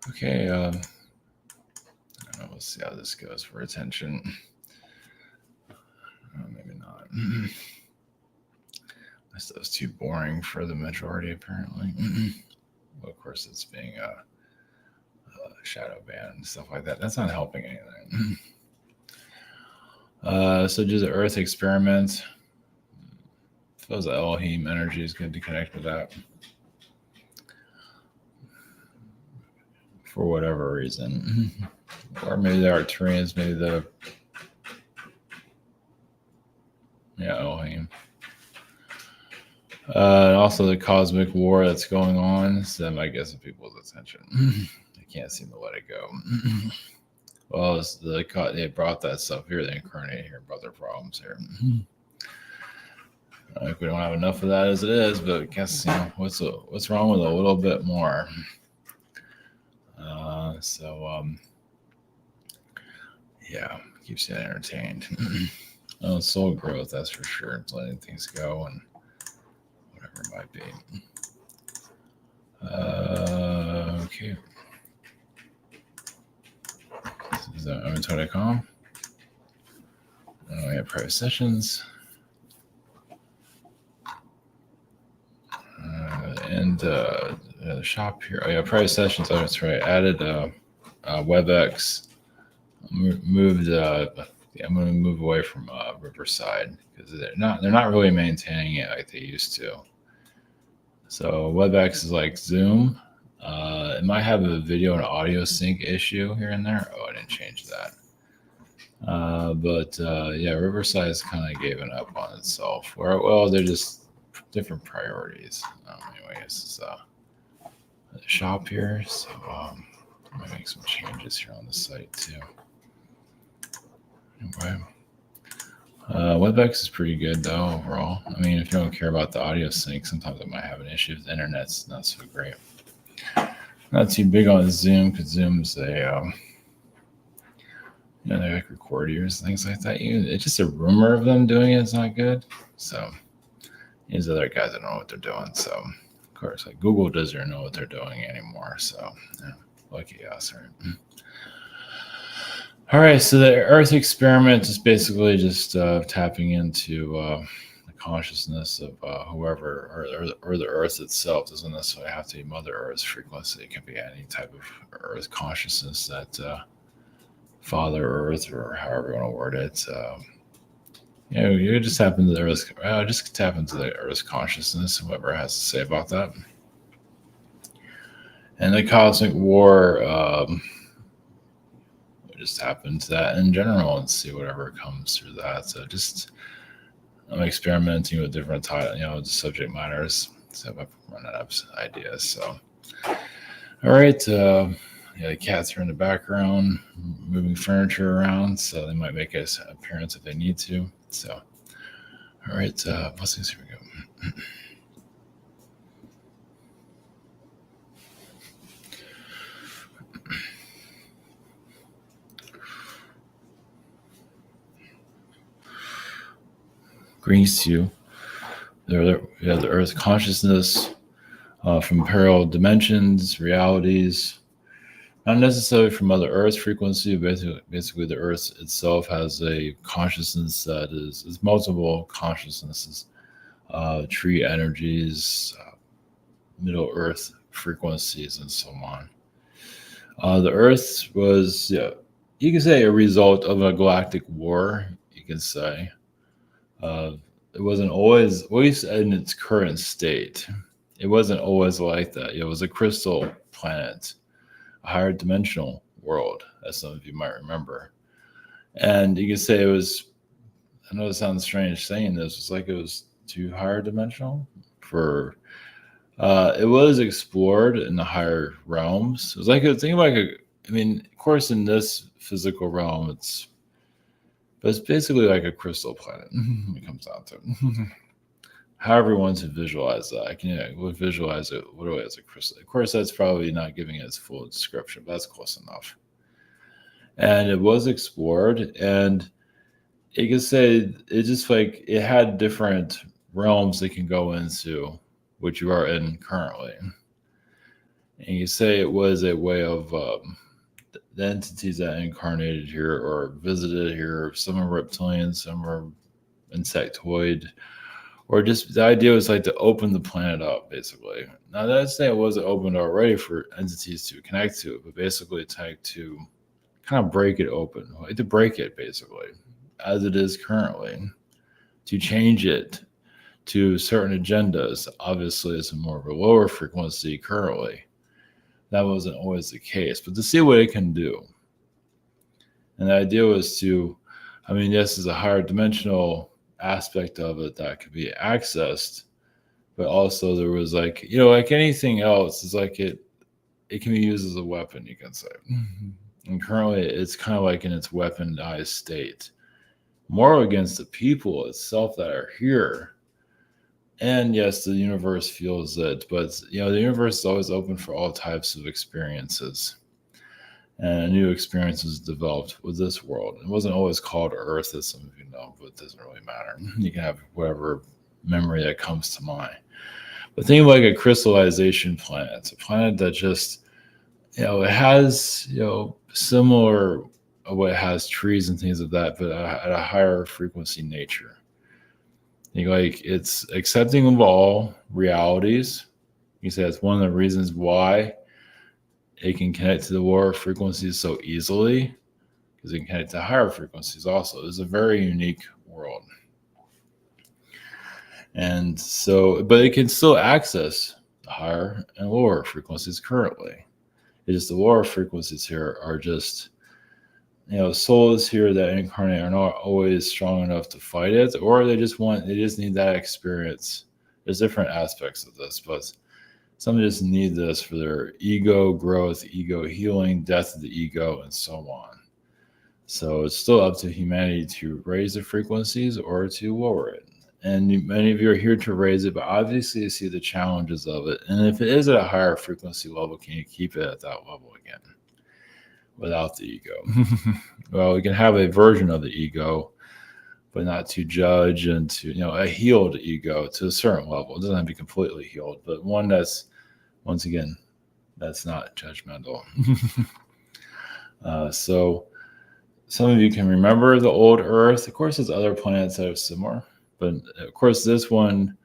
Okay, I don't know, we'll see how this goes for attention. Maybe not. My stuff's too boring for the majority, apparently. Well, of course, it's being shadow banned and stuff like that. That's not helping anything. So do the Earth experiment. Feels like Elohim energy is good to connect with that. For whatever reason. Or maybe the Arcturians, maybe Elohim. And also the cosmic war that's going on. So that might get some people's attention. They can't seem to let it go. Well, they brought that stuff here. They incarnate here, brought their problems here. Like we don't have enough of that as it is, but I guess what's wrong with a little bit more. Yeah, keeps you entertained. Soul growth, that's for sure. It's letting things go and whatever it might be. Okay. This is Intermittent.com. We have private sessions. And the shop here. Oh, yeah, private sessions. Oh, that's right. Added WebEx. Moved. I'm going to move away from Riverside because they're not really maintaining it like they used to. So WebEx is like Zoom. It might have a video and audio sync issue here and there. Oh, I didn't change that. But Riverside has kind of given up on itself. They're just different priorities. Anyway, this is the shop here. So I'm going to make some changes here on the site too. Anyway. WebEx is pretty good though overall. I mean, if you don't care about the audio sync, sometimes it might have an issue. The internet's not so great. Not too big on Zoom because Zoom's they like record ears, things like that. It's just a rumor of them doing it. It's not good. So these other guys don't know what they're doing. So of course, like Google doesn't know what they're doing anymore. So lucky us, right? All right, so the Earth experiment is basically just tapping into the consciousness of whoever, or the Earth itself. Doesn't necessarily have to be Mother Earth's frequency. It can be any type of Earth consciousness that Father Earth, or however you want to word it. You just tap into the Earth. Just tap into the Earth's consciousness, whoever has to say about that. And the cosmic war. Just tap into that in general and see whatever comes through that. So I'm experimenting with different subject matters. So I'm running out of ideas. So, all right. The cats are in the background, moving furniture around. So they might make an appearance if they need to. So, all right. Blessings. Here we go. Greetings to you. We have the Earth consciousness from parallel dimensions, realities, not necessarily from Mother Earth frequency. Basically, the Earth itself has a consciousness that is multiple consciousnesses, tree energies, Middle Earth frequencies, and so on. The Earth was, you can say, a result of a galactic war. You can say. It wasn't always, at least in its current state, it wasn't always like that. It was a crystal planet, a higher dimensional world, as some of you might remember. And you could say it was, I know it sounds strange saying this, it's like it was too higher dimensional it was explored in the higher realms. It was like, of course, in this physical realm, it's basically like a crystal planet. It comes down to it. However you want to visualize that. I can visualize it literally as a crystal. Of course, that's probably not giving it its full description, but that's close enough. And it was explored, and you can say it just like it had different realms it can go into, which you are in currently. And you say it was a way of the entities that incarnated here or visited here. Some are reptilians, some are insectoid, or just the idea was like to open the planet up, basically. Now, that's saying it wasn't opened already for entities to connect to, but basically it's like to kind of break it open, like to break it basically, as it is currently, to change it to certain agendas. Obviously, it's a more of a lower frequency currently. That wasn't always the case, but to see what it can do. And the idea was to, I mean, yes, there's a higher dimensional aspect of it that could be accessed, but also there was like, like anything else, it's like it can be used as a weapon, you can say. And currently it's kind of like in its weaponized state. More against the people itself that are here. And yes, the universe feels it, but the universe is always open for all types of experiences. And new experiences developed with this world. It wasn't always called Earth, as some of you know, but it doesn't really matter. You can have whatever memory that comes to mind. But think of like a crystallization planet. It's a planet that just, it has, similar, what it has trees and things of that, but at a higher frequency nature. Like it's accepting of all realities. You say that's one of the reasons why it can connect to the lower frequencies so easily, because it can connect to higher frequencies also. It's a very unique world. And so, but it can still access the higher and lower frequencies currently. It's just the lower frequencies here are just, souls here that incarnate are not always strong enough to fight it, or they just need that experience. There's different aspects of this, but some just need this for their ego growth, ego healing, death of the ego, and so on. So it's still up to humanity to raise the frequencies or to lower it. And many of you are here to raise it, but obviously you see the challenges of it. And if it is at a higher frequency level, can you keep it at that level again without the ego? Well, we can have a version of the ego, but not to judge and to, a healed ego to a certain level. It doesn't have to be completely healed, but one that's, once again, that's not judgmental. So some of you can remember the old Earth. Of course, there's other planets that are similar, but of course, this one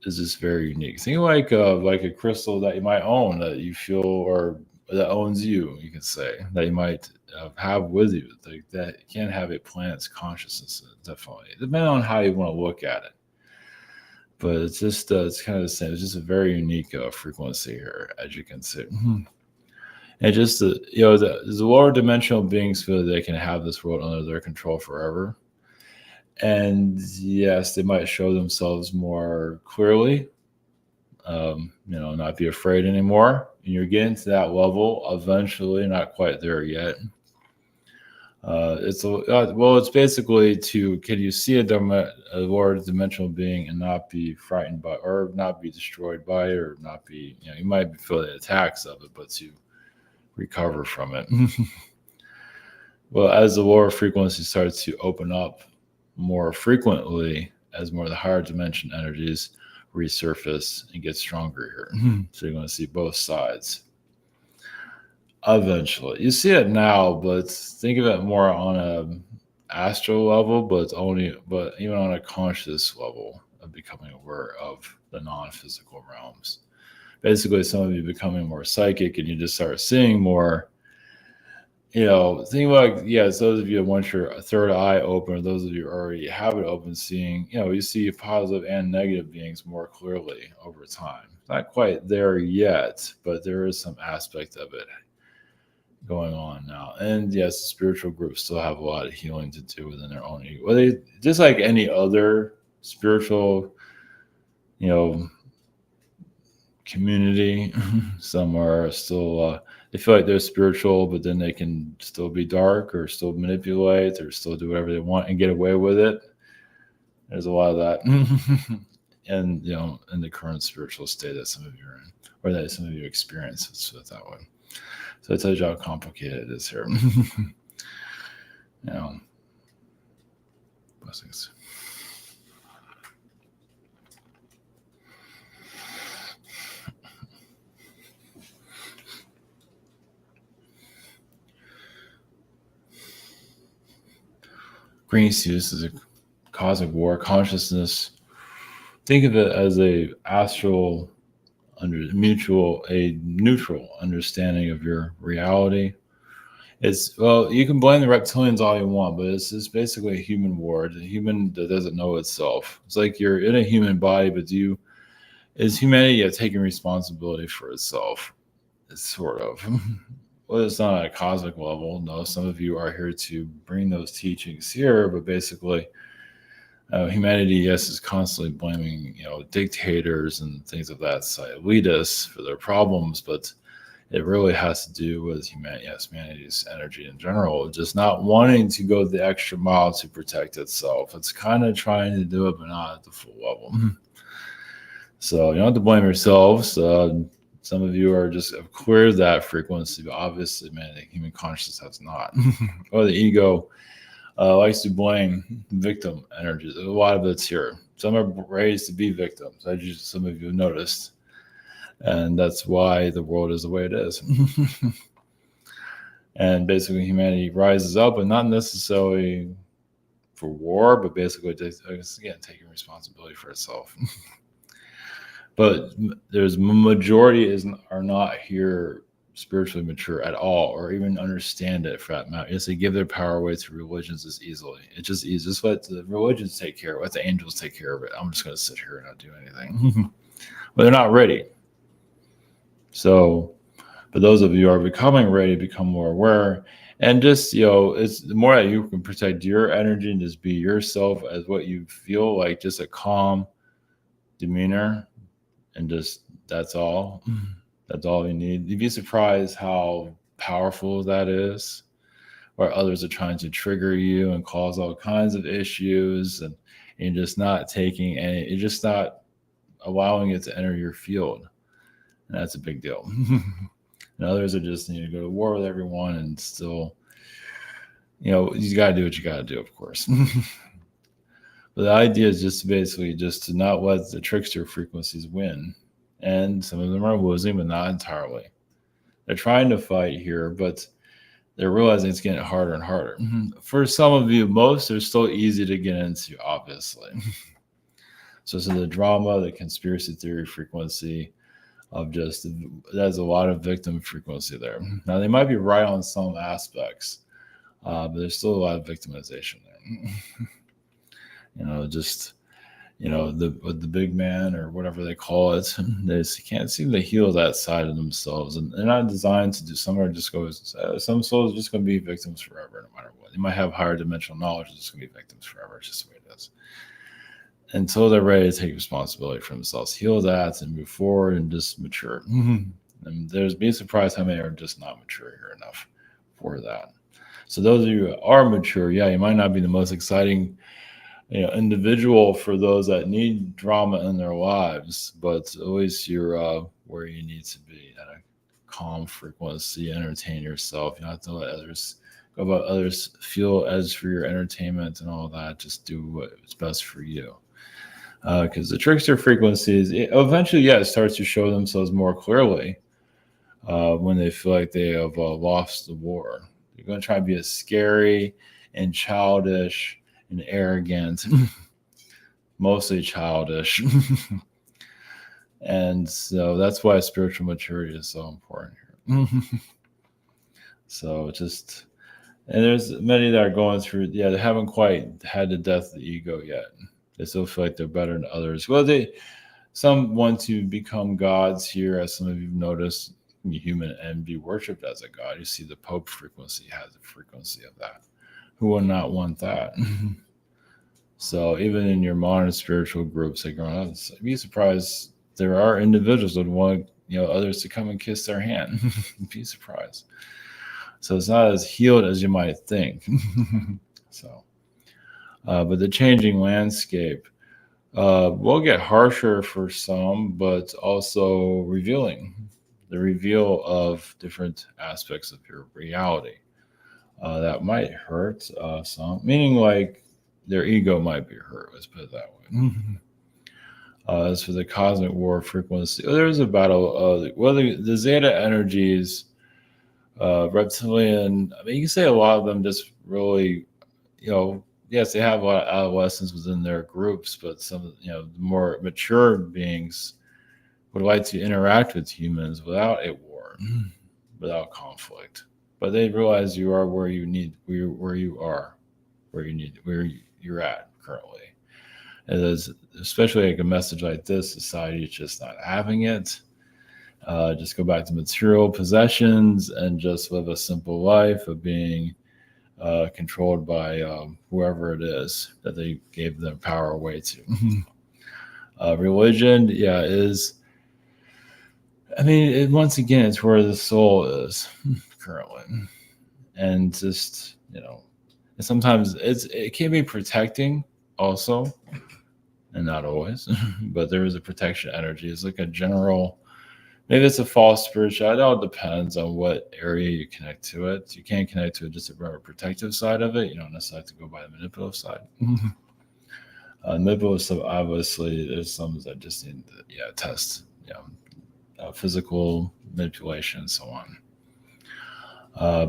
is just very unique. Think like a crystal that you might own that you feel or that owns you. You can say that you might have with you that can have a planet's consciousness. Definitely, depending on how you want to look at it. But it's just it's kind of the same. It's just a very unique frequency here, as you can see. And just the lower dimensional beings feel that they can have this world under their control forever. And yes, they might show themselves more clearly. Not be afraid anymore. And you're getting to that level eventually, not quite there yet. It's basically can you see a lower dimensional being and not be frightened by, or not be destroyed by it, or not be, you might feel the attacks of it, but to recover from it. Well, as the lower frequency starts to open up more frequently, as more of the higher dimension energies resurface and get stronger here. So you're going to see both sides. Eventually, you see it now, but think of it more on a astral level, but even on a conscious level of becoming aware of the non-physical realms. Basically, some of you becoming more psychic, and you just start seeing more. Think about, those of you that want your third eye open, or those of you who already have it open, seeing, you see positive and negative beings more clearly over time. Not quite there yet, but there is some aspect of it going on now. And yes, the spiritual groups still have a lot of healing to do within their own ego. Well, just like any other spiritual, community, some are still, they feel like they're spiritual, but then they can still be dark or still manipulate or still do whatever they want and get away with it. There's a lot of that. And, in the current spiritual state that some of you are in, or that some of you experience, let's put it that way. So it tells you how complicated it is here. Blessings. Greensius is a cosmic war consciousness. Think of it as a astral a neutral understanding of your reality. You can blame the reptilians all you want, but it's basically a human war. It's a human that doesn't know itself. It's like you're in a human body, but is humanity taking responsibility for itself? It's sort of. Well, it's not at a cosmic level. No, some of you are here to bring those teachings here, but basically, humanity, yes, is constantly blaming, dictators and things of that side, elitists for their problems, but it really has to do with humanity's energy in general, just not wanting to go the extra mile to protect itself. It's kind of trying to do it, but not at the full level. So you don't have to blame yourselves. Some of you are just have cleared that frequency, but obviously, the human consciousness has not. Or the ego likes to blame victim energies. A lot of it's here. Some are raised to be victims, as some of you have noticed. And that's why the world is the way it is. And basically, humanity rises up, but not necessarily for war, but basically, again, taking responsibility for itself. But there's majority are not here spiritually mature at all, or even understand it for that matter. Yes, they give their power away to religions as easily. It's just easy. Just let the religions take care of it. Let the angels take care of it. I'm just going to sit here and not do anything. But they're not ready. So, but those of you who are becoming ready, become more aware. And just, it's the more that you can protect your energy and just be yourself as what you feel like, just a calm demeanor. And just, that's all. That's all you need. You'd be surprised how powerful that is, where others are trying to trigger you and cause all kinds of issues, and you're just not taking any, you're just not allowing it to enter your field. And that's a big deal. And others are just need to go to war with everyone and still, you got to do what you got to do, of course. But the idea is just basically just to not let the trickster frequencies win. And some of them are losing, but not entirely. They're trying to fight here, but they're realizing it's getting harder and harder. For some of you, most are still easy to get into, obviously. So the drama, the conspiracy theory frequency of there's a lot of victim frequency there. Now, they might be right on some aspects, but there's still a lot of victimization there. The big man or whatever they call it, they can't seem to heal that side of themselves, and they're not designed to do. Some souls are just going to be victims forever, no matter what. They might have higher dimensional knowledge, they're just going to be victims forever. It's just the way it is. Until they're ready to take responsibility for themselves, heal that, and move forward and just mature. And be surprised how many are just not mature here enough for that. So those of you who are mature, you might not be the most exciting individual for those that need drama in their lives, but at least you're where you need to be at a calm frequency. Entertain yourself. You don't have to let others go about others feel as for your entertainment and all that. Just do what's best for you. Because the trickster frequencies, eventually, it starts to show themselves more clearly when they feel like they have lost the war. They're going to try to be as scary and childish and arrogant, mostly childish. And so that's why spiritual maturity is so important here. So and there's many that are going through, they haven't quite had the death of the ego yet. They still feel like they're better than others. Well, some want to become gods here, as some of you've noticed, be human and be worshipped as a god. You see the Pope frequency has a frequency of that. Who would not want that? So even in your modern spiritual groups that growing up, be surprised there are individuals that want others to come and kiss their hand. Be surprised. So it's not as healed as you might think. So, but the changing landscape will get harsher for some, but also revealing. The reveal of different aspects of your reality that might hurt some, meaning like their ego might be hurt. Let's put it that way. As for the cosmic war frequency, there's a battle. The Zeta energies, reptilian. I mean, you can say a lot of them just really, yes, they have a lot of adolescents within their groups, but some, the more mature beings would like to interact with humans without a war, without conflict. But they realize you are where you are, where you're at currently. And there's, especially like a message like this, society is just not having it. Just go back to material possessions and just live a simple life of being controlled by whoever it is that they gave their power away to. Religion, yeah, is. I mean, once again, it's where the soul is currently, and just and sometimes it can be protecting also, and not always, but there is a protection energy. It's like a general. Maybe it's a false spirituality. It all depends on what area you connect to it. You can't connect to it just a protective side of it. You don't necessarily have to go by the manipulative side. Manipulative stuff, obviously, there's some that just need to, test, physical manipulation and so on.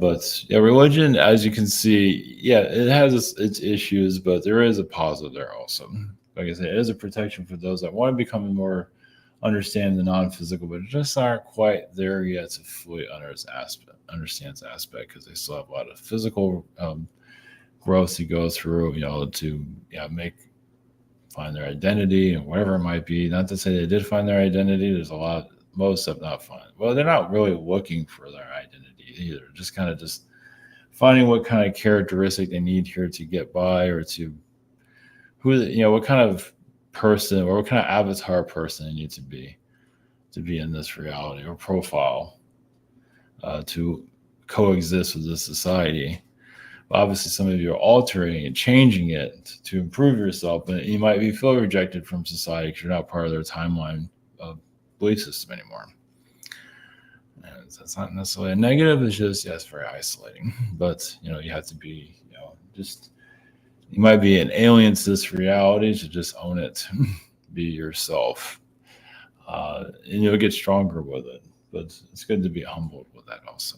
But religion, as you can see, it has its issues, but there is a positive there also. Like I said, it is a protection for those that want to become more understand the non-physical, but just aren't quite there yet to fully understand this aspect, because they still have a lot of physical growth to go through, to find their identity and whatever it might be. Not to say they did find their identity. There's most have not found. Well, they're not really looking for their identity either. Just kind of finding what kind of characteristic they need here to get by, or to what kind of person or what kind of avatar person you need to be in this reality or profile to coexist with this society. But obviously, some of you are altering and changing it to improve yourself, but you might feel rejected from society because you're not part of their timeline of belief system anymore. And that's not necessarily a negative. It's just, it's very isolating. But you have to be, you might be an alien to this reality, to just own it, be yourself, and you'll get stronger with it. But it's good to be humbled with that also.